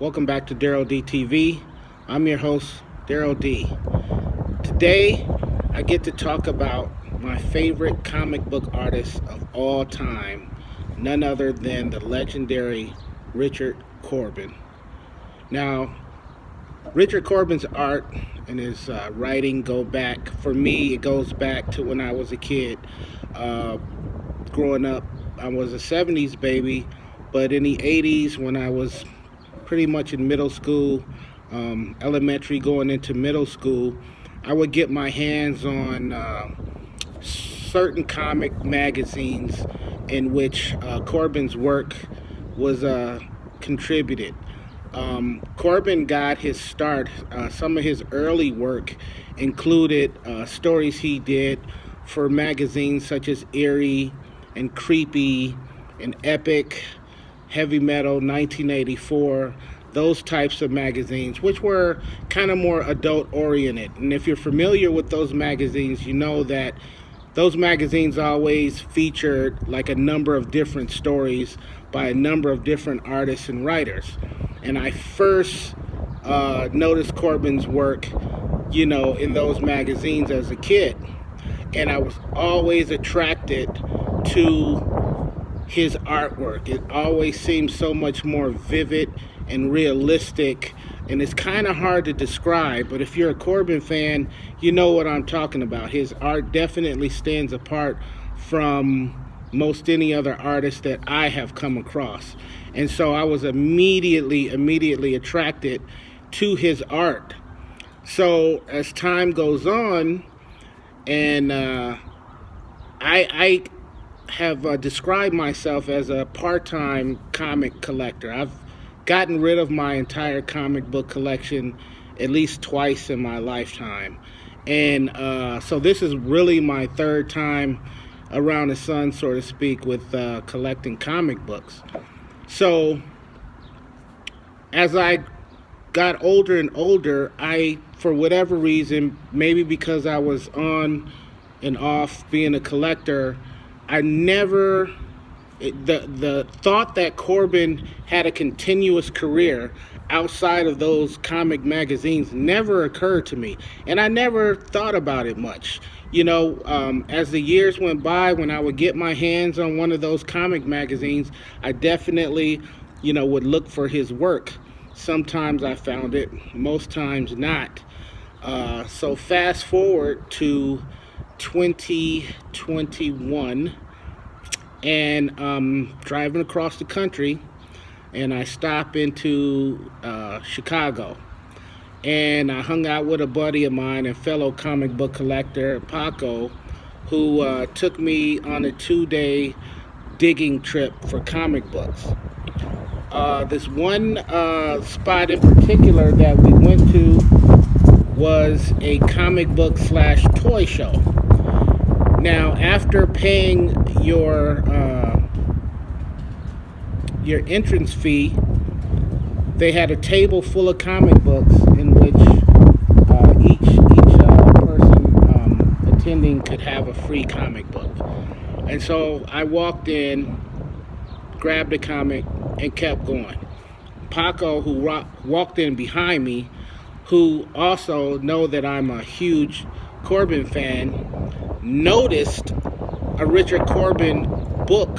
Welcome back to Daryl D TV. I'm your host, Daryl D. Today, I get to talk about my favorite comic book artist of all time, none other than the legendary Richard Corben. Now, Richard Corben's art and his writing go back, for me, it goes back to when I was a kid. Uh, Growing up, I was a 70s baby, but in the 80s, when I was pretty much in middle school, elementary going into middle school, I would get my hands on certain comic magazines in which Corben's work was contributed. Corben got his start. Some of his early work included stories he did for magazines such as Eerie and Creepy and Epic, Heavy Metal, 1984, those types of magazines, which were kind of more adult oriented. And if you're familiar with those magazines, you know that those magazines always featured like a number of different stories by a number of different artists and writers. And I first noticed Corben's work, in those magazines as a kid. And I was always attracted to his artwork. It always seems so much more vivid and realistic, and it's kind of hard to describe, but if you're a Corben fan, you know what I'm talking about. His art definitely stands apart from most any other artist that I have come across. And so I was immediately attracted to his art. So as time goes on, and I have described myself as a part-time comic collector. I've gotten rid of my entire comic book collection at least twice in my lifetime. And so this is really my third time around the sun, so to speak, with collecting comic books. So as I got older and older, for whatever reason, maybe because I was on and off being a collector, the thought that Corben had a continuous career outside of those comic magazines never occurred to me, and I never thought about it much. As the years went by, when I would get my hands on one of those comic magazines, I definitely, would look for his work. Sometimes I found it, most times not. So fast forward to 2021, and driving across the country, and I stop into Chicago, and I hung out with a buddy of mine and fellow comic book collector, Paco, who took me on a 2-day digging trip for comic books. This one spot in particular that we went to was a comic book / toy show. Now, after paying your entrance fee, they had a table full of comic books in which each person attending could have a free comic book. And so I walked in, grabbed a comic, and kept going. Paco, who walked in behind me, who also know that I'm a huge Corben fan, noticed a Richard Corben book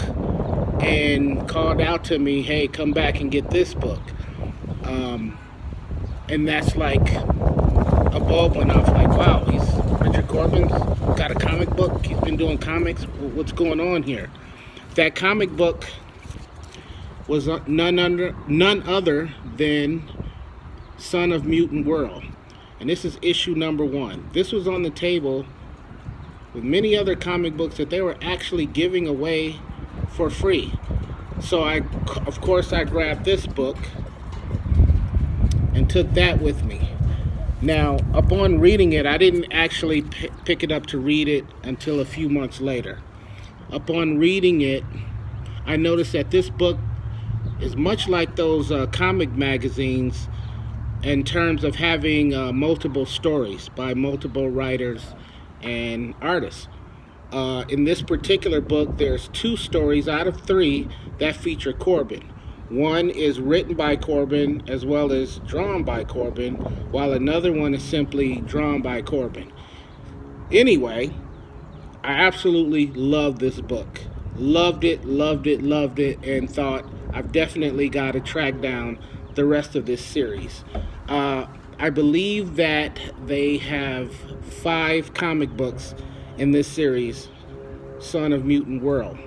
and called out to me, "Hey, come back and get this book." And that's like a bulb went off. Like, wow, Richard Corben's got a comic book. He's been doing comics. What's going on here? That comic book was none other than Son of Mutant World. And this is issue number 1. This was on the table with many other comic books that they were actually giving away for free. So of course I grabbed this book and took that with me. Now, upon reading it, I didn't actually pick it up to read it until a few months later. Upon reading it, I noticed that this book is much like those comic magazines in terms of having multiple stories by multiple writers and artists. In this particular book, there's 2 stories out of 3 that feature Corben. One is written by Corben as well as drawn by Corben, while another one is simply drawn by Corben. Anyway, I absolutely love this book. Loved it, loved it, loved it, and thought I've definitely got to track down the rest of this series. I believe that they have 5 comic books in this series, Son of Mutant World.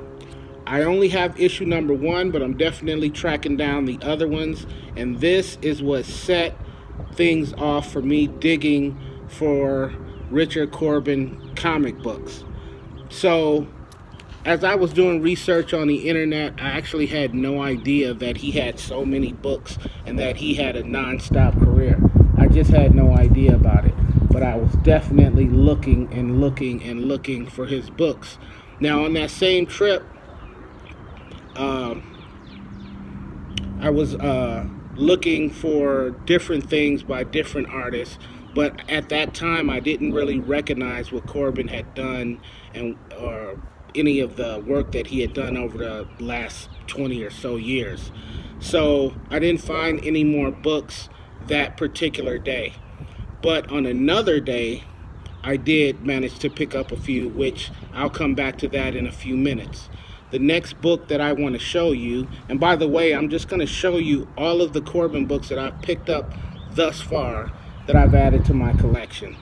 I only have issue number 1, but I'm definitely tracking down the other ones, and this is what set things off for me digging for Richard Corben comic books. So, as I was doing research on the internet, I actually had no idea that he had so many books and that he had a non-stop career. I just had no idea about it, but I was definitely looking and looking and looking for his books. Now, on that same trip, I was looking for different things by different artists, but at that time I didn't really recognize what Corben had done and or any of the work that he had done over the last 20 or so years. So I didn't find any more books that particular day. But on another day, I did manage to pick up a few, which I'll come back to that in a few minutes. The next book that I want to show you, and by the way, I'm just going to show you all of the Corben books that I've picked up thus far that I've added to my collection.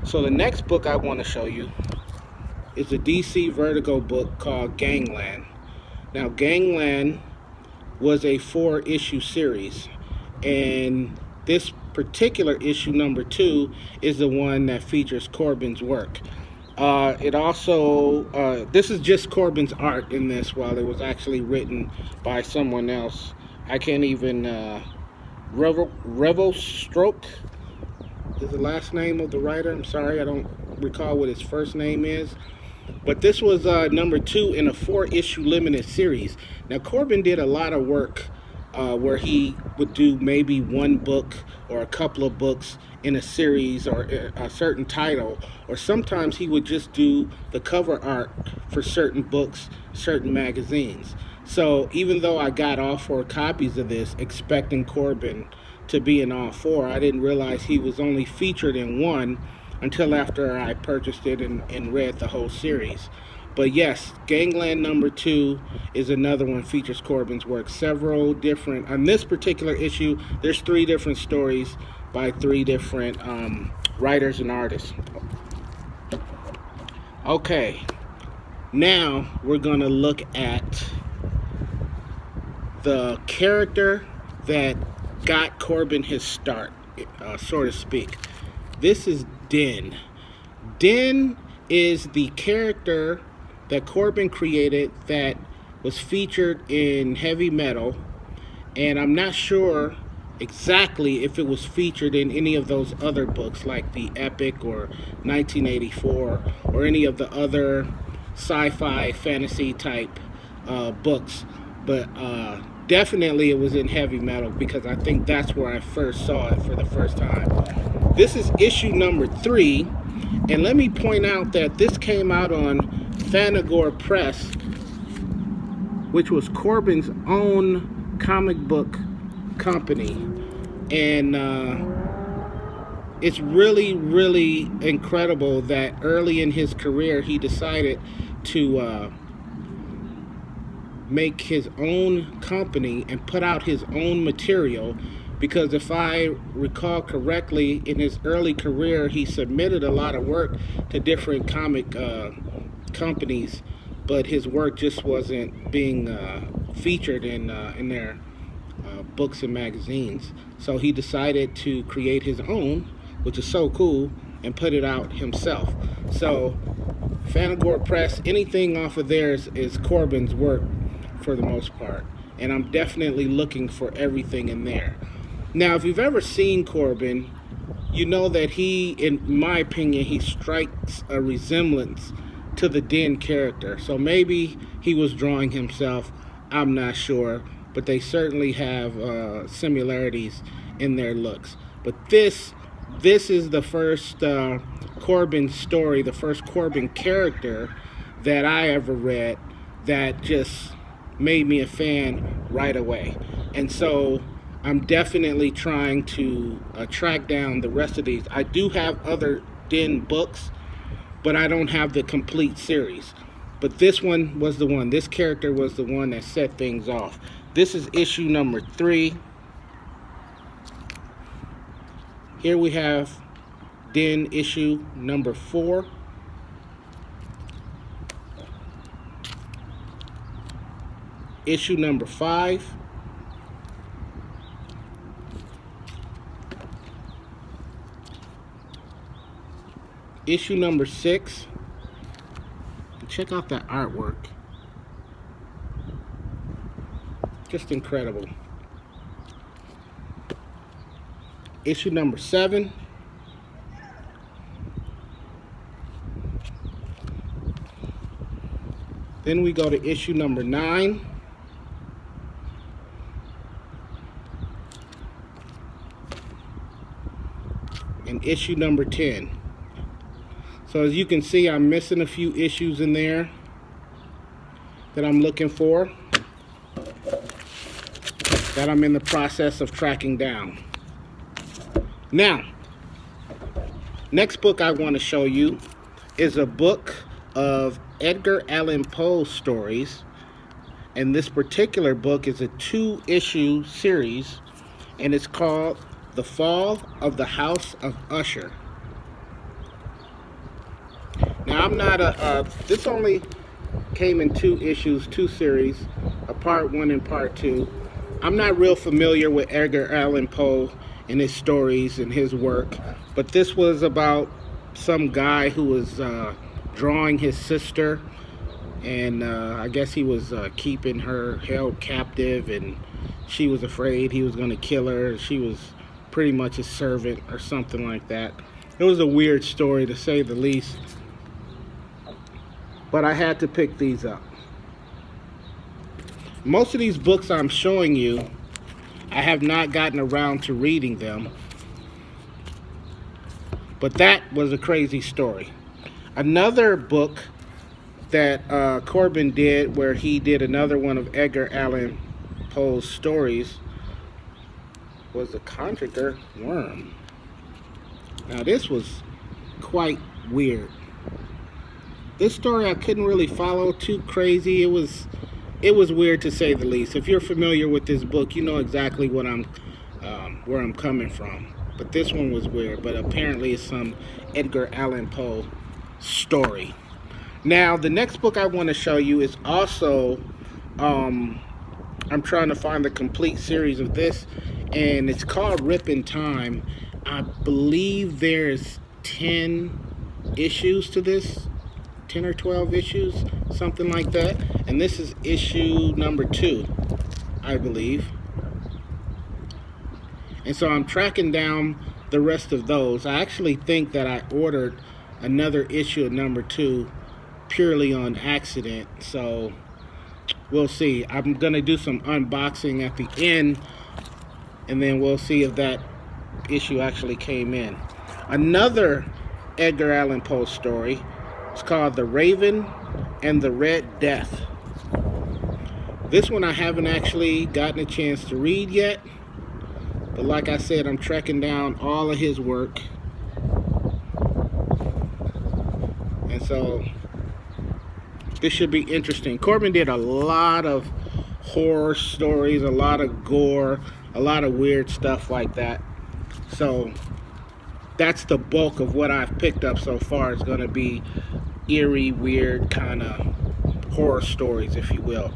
So the next book I want to show you is a DC Vertigo book called Gangland. Now, Gangland was a 4-issue series, and this particular issue number 2 is the one that features Corben's work. It also, this is just Corben's art in this, while it was actually written by someone else. I can't even, Revelstoke is the last name of the writer. I'm sorry, I don't recall what his first name is. But this was number 2 in a 4-issue limited series. Now, Corben did a lot of work where he would do maybe one book or a couple of books in a series or a certain title, or sometimes he would just do the cover art for certain books, certain magazines. So even though I got all 4 copies of this expecting Corben to be in all 4, I didn't realize he was only featured in one until after I purchased it and read the whole series. But yes, Gangland number 2 is another one, features Corben's work. Several different, on this particular issue, there's 3 different stories by 3 different writers and artists. Okay, now we're gonna look at the character that got Corben his start, so to speak. This is Den. Den is the character that Corben created that was featured in Heavy Metal, and I'm not sure exactly if it was featured in any of those other books like the Epic or 1984 or any of the other sci-fi fantasy type books, but definitely it was in Heavy Metal because I think that's where I first saw it for the first time. This is issue number 3, and let me point out that this came out on Fanagore Press, which was Corben's own comic book company, and it's really, really incredible that early in his career he decided to make his own company and put out his own material, because if I recall correctly, in his early career he submitted a lot of work to different comic companies, but his work just wasn't being featured in their books and magazines. So he decided to create his own, which is so cool, and put it out himself. So Fanagore Press, anything off of theirs is Corben's work for the most part, and I'm definitely looking for everything in there. Now, if you've ever seen Corben, you know that he, in my opinion, he strikes a resemblance to the Den character. So maybe he was drawing himself, I'm not sure, but they certainly have similarities in their looks. But this is the first Corben story, the first Corben character that I ever read that just made me a fan right away. And so I'm definitely trying to track down the rest of these. I do have other Den books, but I don't have the complete series. But this one was the one. This character was the one that set things off. This is issue number 3. Here we have Den issue number 4. Issue number 5. Issue number 6. Check out that artwork. Just incredible. Issue number 7. Then we go to issue number 9. And issue number 10. So as you can see, I'm missing a few issues in there that I'm looking for, that I'm in the process of tracking down. Now, next book I want to show you is a book of Edgar Allan Poe stories. And this particular book is a 2-issue series, and it's called The Fall of the House of Usher. Now, I'm not this only came in 2 issues, 2 series, a part 1 and part 2. I'm not real familiar with Edgar Allan Poe and his stories and his work, but this was about some guy who was drawing his sister, and I guess he was keeping her held captive, and she was afraid he was going to kill her. She was pretty much a servant or something like that. It was a weird story, to say the least, but I had to pick these up. Most of these books I'm showing you, I have not gotten around to reading them, but that was a crazy story. Another book that Corben did, where he did another one of Edgar Allan Poe's stories, was The Conjurer Worm. Now this was quite weird. This story I couldn't really follow too crazy. It was weird, to say the least. If you're familiar with this book, you know exactly what where I'm coming from. But this one was weird. But apparently it's some Edgar Allan Poe story. Now the next book I want to show you is also I'm trying to find the complete series of this, and it's called Rip in Time. I believe there's 10 issues to this. 10 or 12 issues, something like that. And this is issue number 2, I believe. And so I'm tracking down the rest of those. I actually think that I ordered another issue of number 2 purely on accident. So we'll see. I'm gonna do some unboxing at the end, and then we'll see if that issue actually came in. Another Edgar Allan Poe story. It's called The Raven and the Red Death. This one I haven't actually gotten a chance to read yet, but like I said, I'm tracking down all of his work. And so this should be interesting. Corben did a lot of horror stories, a lot of gore, a lot of weird stuff like that. So that's the bulk of what I've picked up so far. It's going to be eerie, weird kind of horror stories, if you will.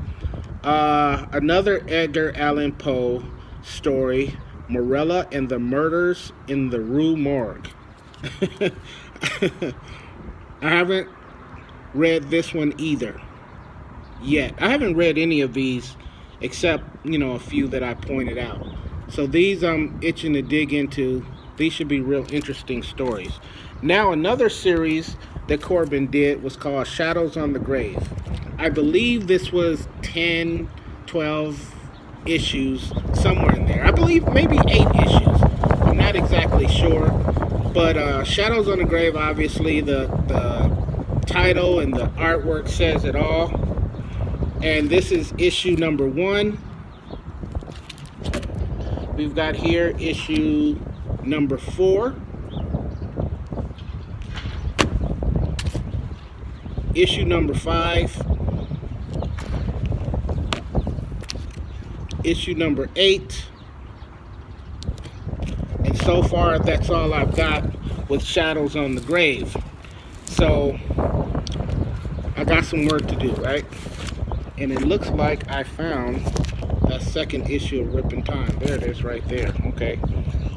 Another Edgar Allan Poe story, Morella and the Murders in the Rue Morgue. I haven't read this one either yet. I haven't read any of these except, a few that I pointed out. So these I'm itching to dig into. These should be real interesting stories. Now, another series that Corben did was called Shadows on the Grave. I believe this was 10, 12 issues, somewhere in there. I believe maybe 8 issues. I'm not exactly sure. But Shadows on the Grave, obviously, the title and the artwork says it all. And this is issue number 1. We've got here issue number 4, issue number 5, issue number 8, and so far that's all I've got with Shadows on the Grave. So I got some work to do, right? And it looks like I found that second issue of Rip in Time. There it is right there. Okay.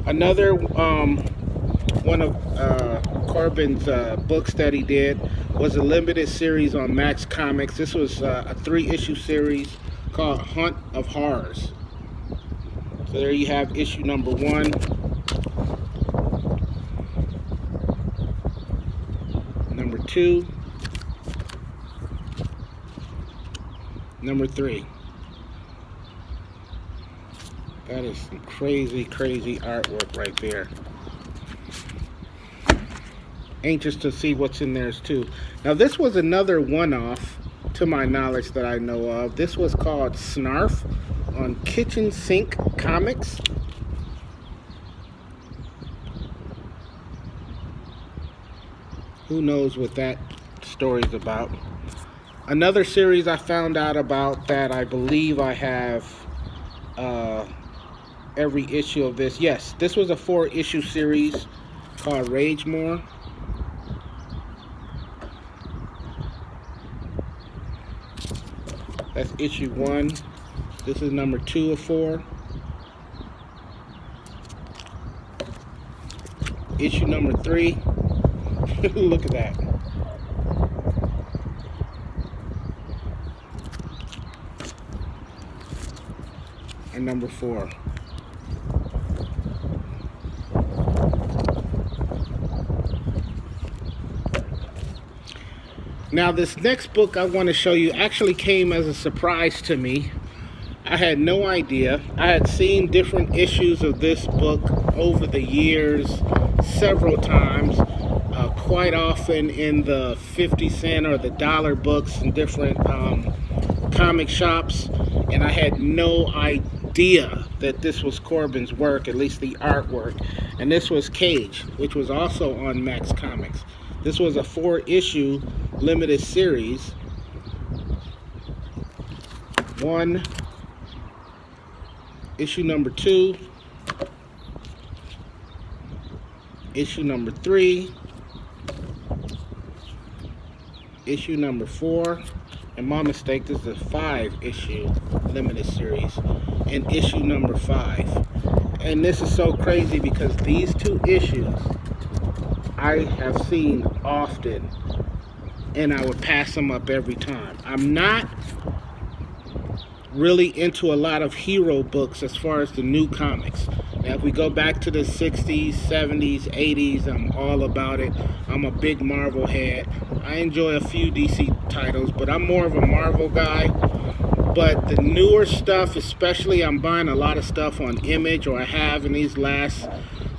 Another one of Corben's books that he did was a limited series on Max Comics. This was a 3-issue series called Hunt of Horrors. So there you have issue number 1, number 2, number 3. That is some crazy, crazy artwork right there. Anxious to see what's in there too. Now this was another one-off to my knowledge that I know of. This was called Snarf on Kitchen Sink Comics. Who knows what that story's about. Another series I found out about that I believe I have every issue of this. Yes, this was a 4-issue series called Rage More. That's issue 1. This is number 2 of 4. Issue number 3. Look at that. And number 4. Now this next book I want to show you actually came as a surprise to me. I had no idea. I had seen different issues of this book over the years several times, quite often in the 50-cent or the dollar books in different comic shops, and I had no idea that this was Corben's work, at least the artwork. And this was Cage, which was also on Max Comics. This was a 4-issue limited series. 1, issue number 2, issue number 3, issue number 4, and my mistake, this is a 5-issue limited series, and issue number 5. And this is so crazy because these 2 issues I have seen often, and I would pass them up every time. I'm not really into a lot of hero books as far as the new comics. Now, if we go back to the 60s, 70s, 80s, I'm all about it. I'm a big Marvel head. I enjoy a few DC titles, but I'm more of a Marvel guy. But the newer stuff, especially, I'm buying a lot of stuff on Image, or I have in these last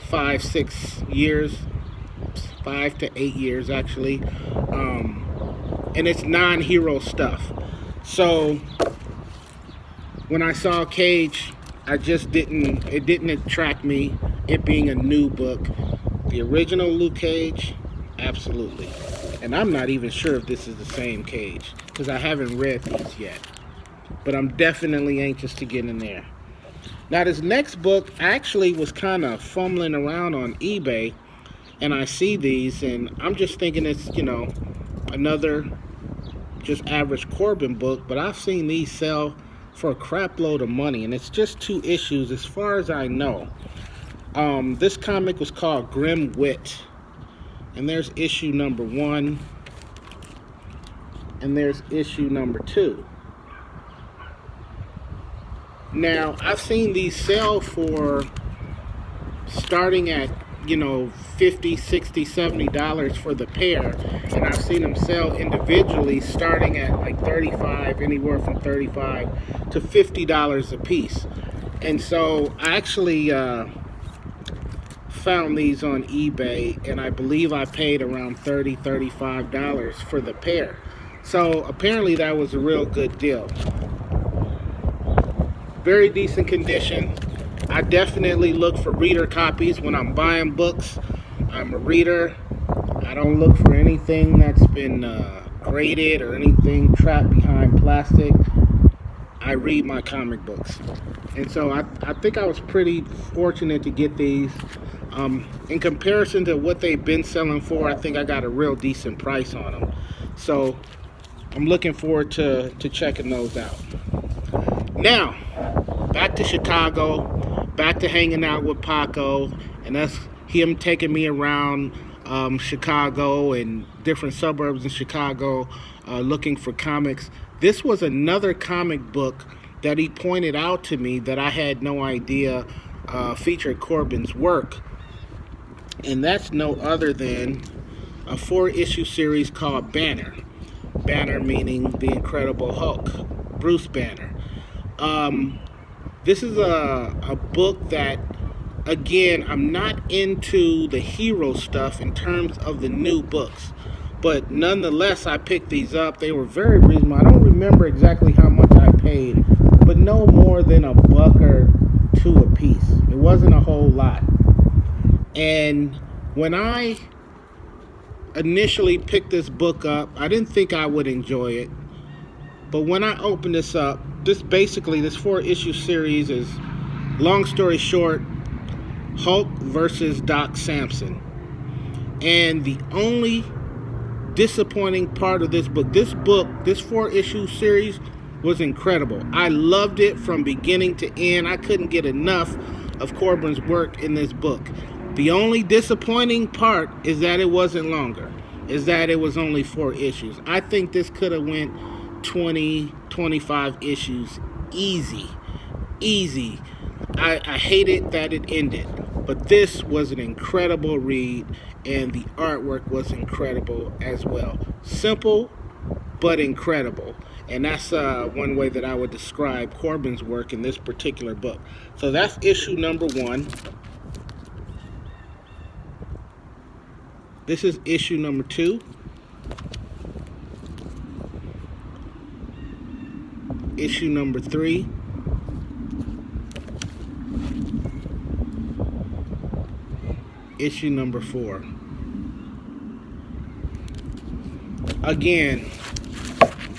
5-6 years, 5 to 8 years actually, and it's non-hero stuff. So when I saw Cage, it didn't attract me, it being a new book. The original Luke Cage, absolutely. And I'm not even sure if this is the same Cage, because I haven't read these yet. But I'm definitely anxious to get in there. Now this next book, I actually was kind of fumbling around on eBay, and I see these, and I'm just thinking it's, another just average Corben book, but I've seen these sell for a crap load of money, and it's just 2 issues as far as I know. This comic was called Grim Wit, and there's issue number 1, and there's issue number 2. Now, I've seen these sell for starting at, $50, $60, $70 for the pair, and I've seen them sell individually starting at like $35, anywhere from $35 to $50 a piece. And so I actually found these on eBay, and I believe I paid around $30, $35 for the pair. So apparently that was a real good deal. Very decent condition. I definitely look for reader copies when I'm buying books. I'm a reader. I don't look for anything that's been graded or anything trapped behind plastic. I read my comic books. And so I think I was pretty fortunate to get these. In comparison to what they've been selling for, I think I got a real decent price on them. So I'm looking forward to checking those out. Now, back to Chicago, back to hanging out with Paco, and that's him taking me around Chicago and different suburbs in Chicago looking for comics. This was another comic book that he pointed out to me that I had no idea featured Corben's work, and that's no other than a 4-issue series called Banner. Banner meaning the Incredible Hulk, Bruce Banner. This is a book that, again, I'm not into the hero stuff in terms of the new books. But nonetheless, I picked these up. They were very reasonable. I don't remember exactly how much I paid, but no more than $1 or $2 a piece. It wasn't a whole lot. And when I initially picked this book up, I didn't think I would enjoy it. But when I opened this up, this 4-issue series is, long story short, Hulk versus Doc Samson. And the only disappointing part of this 4-issue series was incredible. I loved it from beginning to end. I couldn't get enough of Corben's work in this book. The only disappointing part is that it wasn't longer, is that it was only 4 issues. I think this could have went 20, 25 issues easy. I hated that it ended, but this was an incredible read, and the artwork was incredible as well. Simple, but incredible. And that's one way that I would describe Corben's work in this particular book. So that's issue number 1. This is issue number 2. Issue number 3. Issue number 4. Again,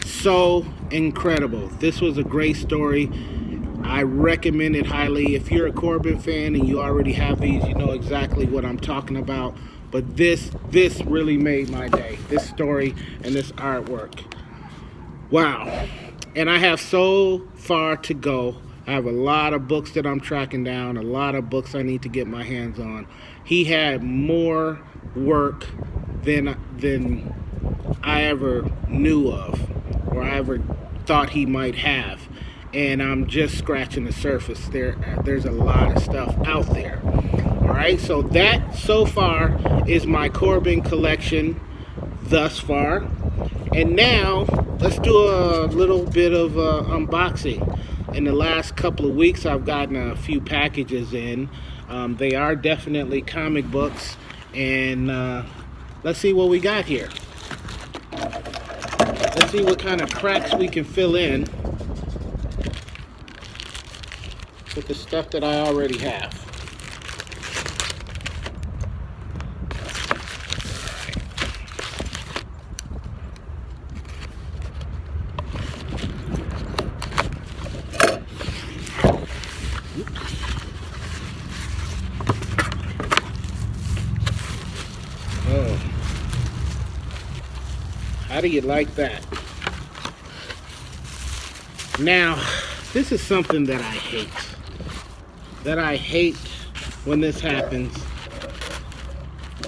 so incredible. This was a great story. I recommend it highly. If you're a Corben fan and you already have these, you know exactly what I'm talking about. But this really made my day. This story and this artwork. Wow. And I have so far to go. I have a lot of books that I'm tracking down, a lot of books I need to get my hands on. He had more work than I ever knew of, or I ever thought he might have. And I'm just scratching the surface. There's a lot of stuff out there. All right, so that so far is my Corben collection thus far. And now let's do a little bit of unboxing. In the last couple of weeks, I've gotten a few packages in. They are definitely comic books, and let's see what we got here. Let's see what kind of cracks we can fill in with the stuff that I already have. Oh, how do you like that? Now, this is something that I hate. That I hate when this happens.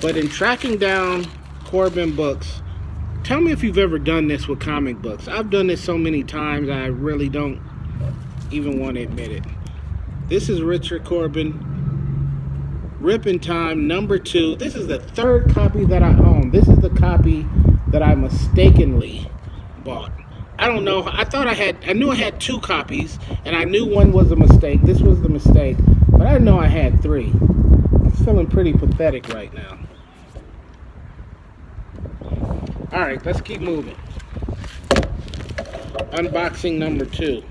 But in tracking down Corben books, tell me if you've ever done this with comic books. I've done this so many times, I really don't even want to admit it. This is Richard Corben, Rippin' Time number 2. This is the 3rd copy that I own. This is the copy that I mistakenly bought. I don't know. I knew I had 2 copies, and I knew one was a mistake. This was the mistake, but I didn't know I had 3. I'm feeling pretty pathetic right now. All right, let's keep moving. Unboxing number 2.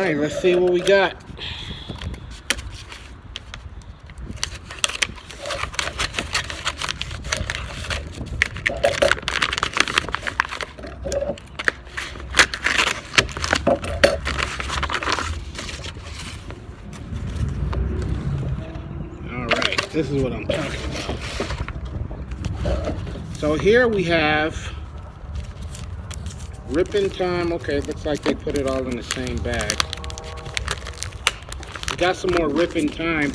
Alright, let's see what we got. Alright, this is what I'm talking about. So here we have Ripping Time. Okay, looks like they put it all in the same bag. We got some more Ripping Time.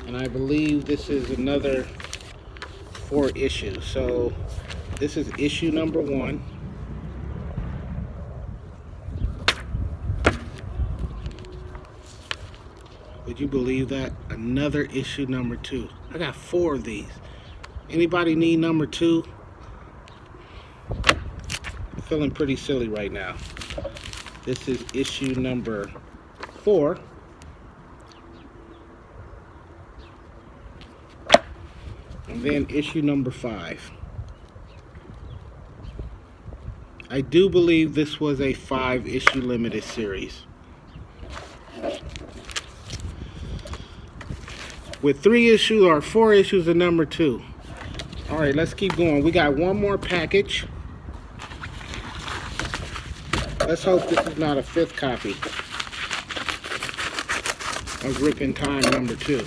And I believe this is another 4 issues. So this is issue number 1. Would you believe that? Another issue number 2. I got 4 of these. Anybody need number 2? I'm feeling pretty silly right now. This is issue number 4. And then issue number 5. I do believe this was a 5-issue limited series. With 3 issues or 4 issues of number 2. Alright, let's keep going. We got one more package. Let's hope this is not a 5th copy of Ripping Time number 2.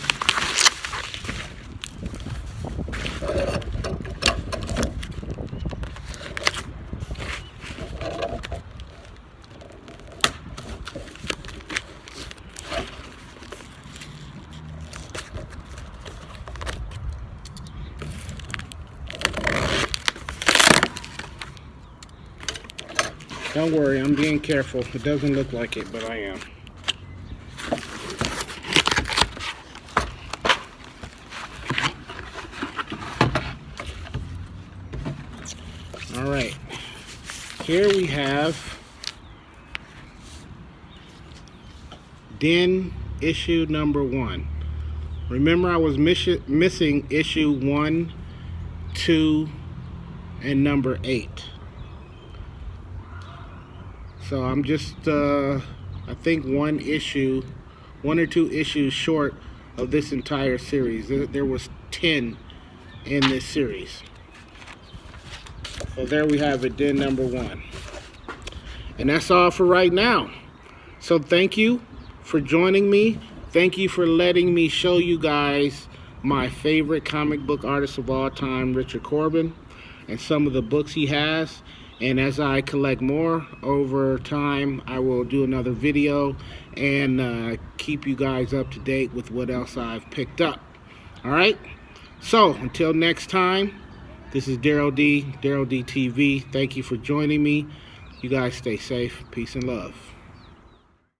Don't worry, I'm being careful. It doesn't look like it, but I am. Alright. Here we have Den issue number 1. Remember, I was missing issue 1, 2, and number 8. So I'm just, I think 1 or 2 issues short of this entire series. There was 10 in this series. So there we have it, Den number 1. And that's all for right now. So thank you for joining me. Thank you for letting me show you guys my favorite comic book artist of all time, Richard Corben, and some of the books he has. And as I collect more over time, I will do another video and keep you guys up to date with what else I've picked up. Alright? So, until next time, this is Daryl D, Daryl D TV. Thank you for joining me. You guys stay safe. Peace and love.